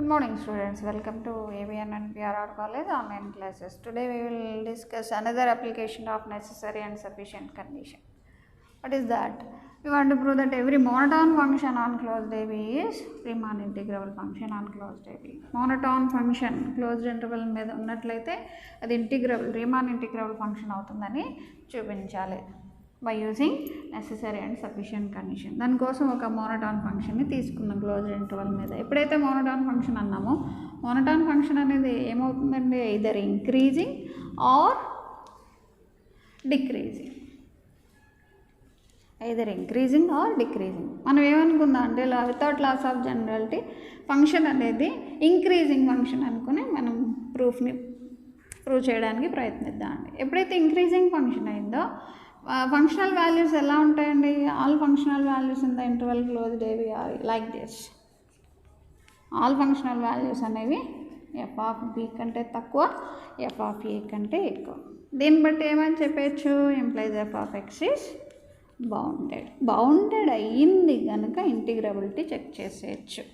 Good morning students, welcome to ABN and PRR College online classes. Today we will discuss another application of necessary and sufficient condition. What is that? We want to prove that every monotone function on closed AB is Riemann integrable function on closed AB. Monotone function closed interval మీద ఉన్నట్లయితే అది Riemann integrable function అవుతుందని చూపించాలి by using necessary and sufficient condition. దానికోసం ఒక monotone ఫంక్షన్ని తీసుకున్నాం closed interval మీద. ఎప్పుడైతే మోనోటోన్ ఫంక్షన్ అన్నామో మోనోటోన్ ఫంక్షన్ అనేది ఏమవుతుందండి, either increasing or decreasing. Either increasing or decreasing. మనం ఏమనుకుందాం అంటే without loss of generality function అనేది ఇంక్రీజింగ్ ఫంక్షన్ అనుకుని మనం ప్రూవ్ చేయడానికి ప్రయత్నిద్దాం అండి. ఎప్పుడైతే ఇంక్రీజింగ్ ఫంక్షన్ అయిందో ఫంక్షనల్ వాల్యూస్ ఎలా ఉంటాయండి, all functional values in the interval closed ఏవి are like this. All functional values అనేవి ఎఫ్ ఆఫ్ బి కంటే తక్కువ, ఎఫ్ ఆఫ్ ఏ కంటే ఎక్కువ. దీన్ని బట్టి ఏమని చెప్పచ్చు, employees F of X is bounded అయ్యింది కనుక ఇంటిగ్రబిలిటీ చెక్ చేసేయచ్చు.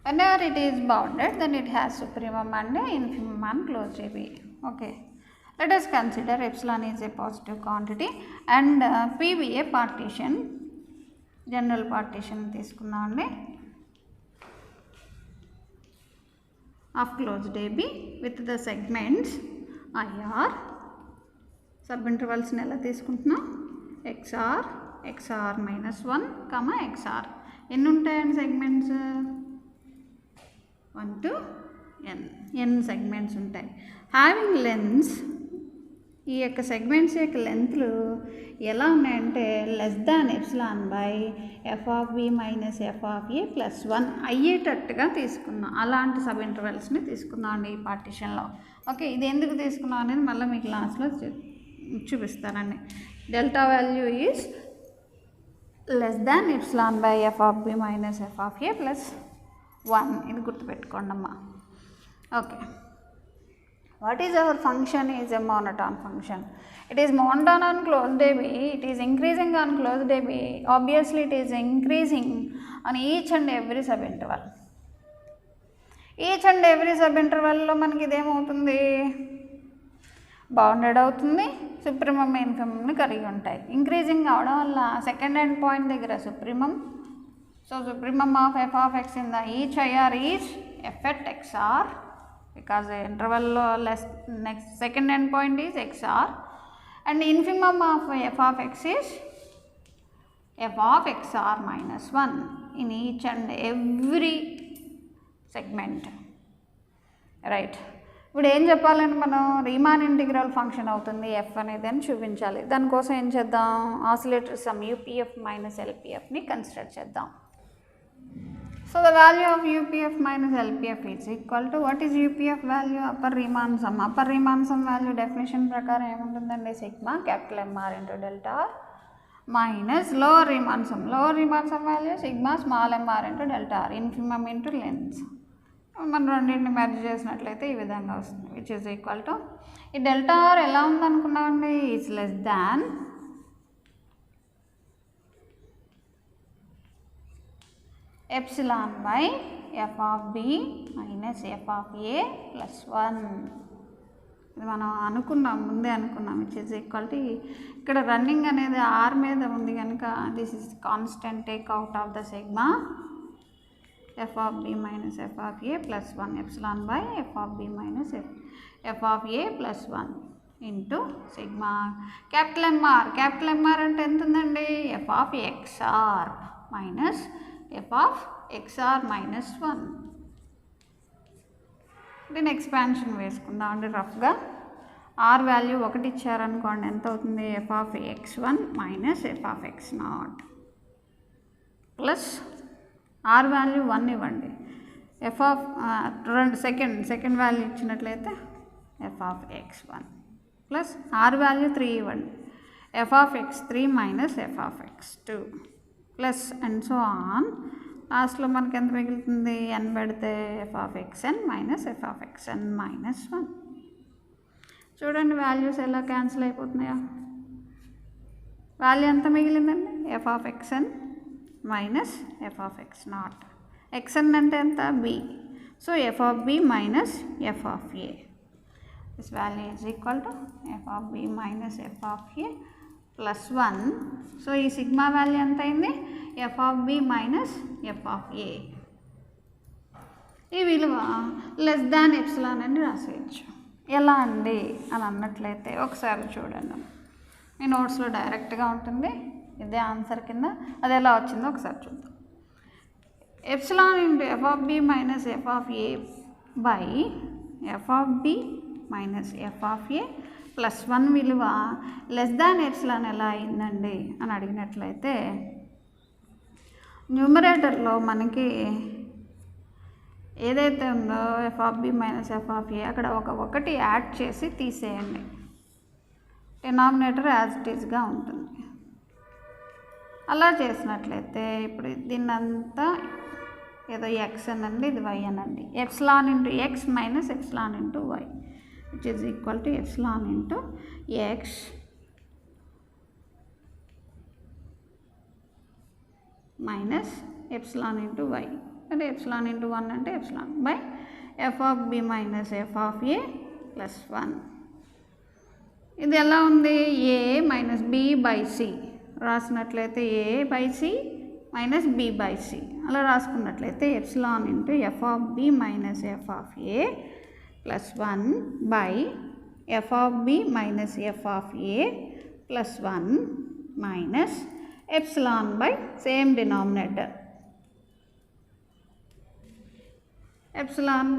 Whenever it is bounded, then it has supremum and infimum on closed AB. Okay, let us consider epsilon is a positive quantity and P be a partition, general partition తీసుకుందాం అండి, of closed AB with the segments IR. సబ్-ఇంటర్వల్స్ని ఎలా తీసుకుంటున్నాం, XR, XR -1, XR. ఎన్ని ఉంటాయండి segments, 1 to n segments ఉంటాయి. Having lengths, ఈ యొక్క segments యొక్క లెంత్లు ఎలా ఉన్నాయంటే less than epsilon by F of B minus F of A plus 1 అయ్యేటట్టుగా తీసుకున్నాం. అలాంటి సబ్ ఇంటర్వెల్స్ని తీసుకున్నాం అండి ఈ పార్టీషన్లో. ఓకే, ఇది ఎందుకు తీసుకున్నాం అనేది మళ్ళీ మీకు లాస్ట్లో చూపిస్తానండి. Delta value is less than epsilon by F of B minus F of A plus 1. ఇది గుర్తుపెట్టుకోండి అమ్మా. Okay, what is our function is a monotone function. It is monotone on closed AB, it is increasing on closed AB. Obviously it is increasing on each and every sub interval. Each and every sub ఇంటర్వల్లో మనకి ఇదేమవుతుంది, bounded అవుతుంది, supremum ఇన్ఫిమమ్ని కలిగి ఉంటాయి. Increasing అవడం వల్ల second end point దగ్గర supremum. So supremum of f of x in the each IR is f at xr, because the interval less next second end point is xr, and infimum of f of x is f of xr minus 1 in each and every segment. Right. ఇప్పుడు ఏం చెప్పాలంటే మనం Riemann integral function అవుతుంది f అనేది అని చూపించాలి. దానికోసం ఏం చేద్దాం, ఆసిలేటర్ సమ్ యూపీఎఫ్ మైనస్ ఎల్పిఎఫ్ని కన్సిడర్ చేద్దాం. So the value of UPF minus LPF is equal to, what is UPF value, upper Riemann sum. Upper Riemann sum value definition ప్రకారం ఏముంటుందండి, sigma capital MR into delta minus lower Riemann sum. Lower Riemann sum value sigma small MR into delta r, infimum into lengths. మనం రెండింటిని merge చేసినట్లయితే ఈ విధంగా వస్తుంది, which is equal to, ఈ delta r ఎలా ఉందనుకున్నామండి, is less than epsilon by F of B minus F of A plus 1. ఇది మనం ముందే అనుకున్నాం, విచ్ ఈజ్ ఈక్వల్ టు, ఇక్కడ రన్నింగ్ అనేది ఆర్ మీద ఉంది కనుక this is constant take out of the sigma F of B minus F of A plus 1 epsilon by F of B minus F of A plus 1 into sigma capital MR. Capital MR అంటే ఎంత ఉందండి, F of XR minus F of XR minus 1. దీని expansion వేసుకుందాం అండి రఫ్గా. Are value 1 ఇచ్చారనుకోండి, ఎంత అవుతుంది, f of x1 minus F of x0 plus r value 1 ఇవ్వండి, ఎఫ్ ఆఫ్ సెకండ్ వాల్యూ ఇచ్చినట్లయితే f of x1 plus r value 3 ఇవ్వండి, f of x3 minus F of x2 plus and so on. లాస్ట్లో మనకి ఎంత మిగులుతుంది, n పెడితే f of xn minus F of xn minus 1. చూడండి values ఎలా cancel అయిపోతున్నాయో. వాల్యూ ఎంత మిగిలిందండి f of x n minus F of X not. X n అంటే ఎంత b, so f of B minus F of a. This value is equal to f of B minus F of A plus 1. So ఈ sigma value ఎంత అయింది f of B minus F of a. ఈ విలువ less than epsilon అని రాసేయచ్చు. ఎలా అండి అని అన్నట్లయితే ఒకసారి చూడండి, మీ నోట్స్లో డైరెక్ట్గా ఉంటుంది, ఇదే ఆన్సర్ కింద. అది ఎలా వచ్చిందో ఒకసారి చూద్దాం. Epsilon into F of B minus F of A by F of B minus F of A plus 1 విలువ లెస్ దాన్ ఎప్సిలాన్ ఎలా అయిందండి అని అడిగినట్లయితే న్యూమరేటర్లో మనకి ఏదైతే ఉందో f of B minus F of a అక్కడ ఒకటి యాడ్ చేసి తీసేయండి. డినామినేటర్ యాజ్ ఇట్ ఈస్గా ఉంటుంది. అలా చేసినట్లయితే ఇప్పుడు దీన్నంతా ఏదో ఎక్స్ అనండి, ఇది వై అనండి. Epsilon into x minus epsilon into y which is equal to epsilon into x minus epsilon into y అంటే ఎప్సిలాన్ ఇంటూ 1 అంటే epsilon by F of B minus F of A plus 1. ఇది ఎలా ఉంది a minus b by c రాసినట్లయితే a by c minus b by c అలా రాసుకున్నట్లయితే epsilon into F of B minus F of A plus 1 by F of B minus F of A plus 1 minus epsilon by same denominator. Epsilon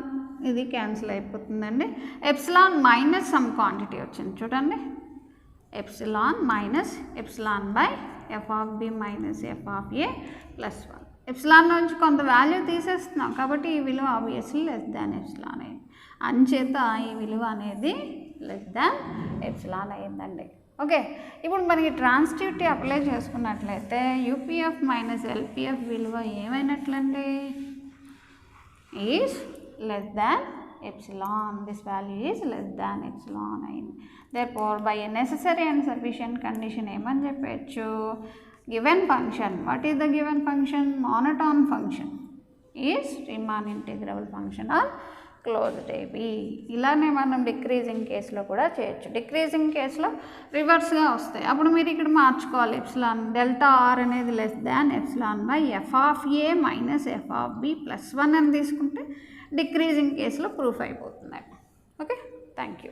ఇది cancel అయిపోతుందండి. Epsilon minus some quantity వచ్చింది చూడండి, epsilon minus epsilon by F of B minus F of A plus 1. Epsilon నుంచి కొంత value తీసేస్తున్నాం కాబట్టి ఈ విలువ obviously less than epsilon అయింది. అంచేత ఈ విలువ అనేది లెస్ దాన్ ఎప్సిలాన్ అయిందండి. ఓకే, ఇప్పుడు మనకి ట్రాన్సిటివిటీ అప్లై చేసుకున్నట్లయితే యూపీఎఫ్ మైనస్ ఎల్పిఎఫ్ విలువ ఏమైనట్లండి is less than epsilon. This value is less than epsilon. Therefore, by a necessary and sufficient condition, ఏమని చెప్పచ్చు, given function. What is the given function? Monotone function is Riemann integrable function or closed AB. ఇలానే మనం decreasing కేసులో కూడా చేయొచ్చు. Decreasing కేసులో రివర్స్గా వస్తాయి. అప్పుడు మీరు ఇక్కడ మార్చుకోవాలి. ఎప్సిలాన్ డెల్టా ఆర్ అనేది less than epsilon by F of A minus F of B plus 1 అని తీసుకుంటే డిక్రీజింగ్ కేసులో ప్రూఫ్ అయిపోతుంది. Okay, thank you.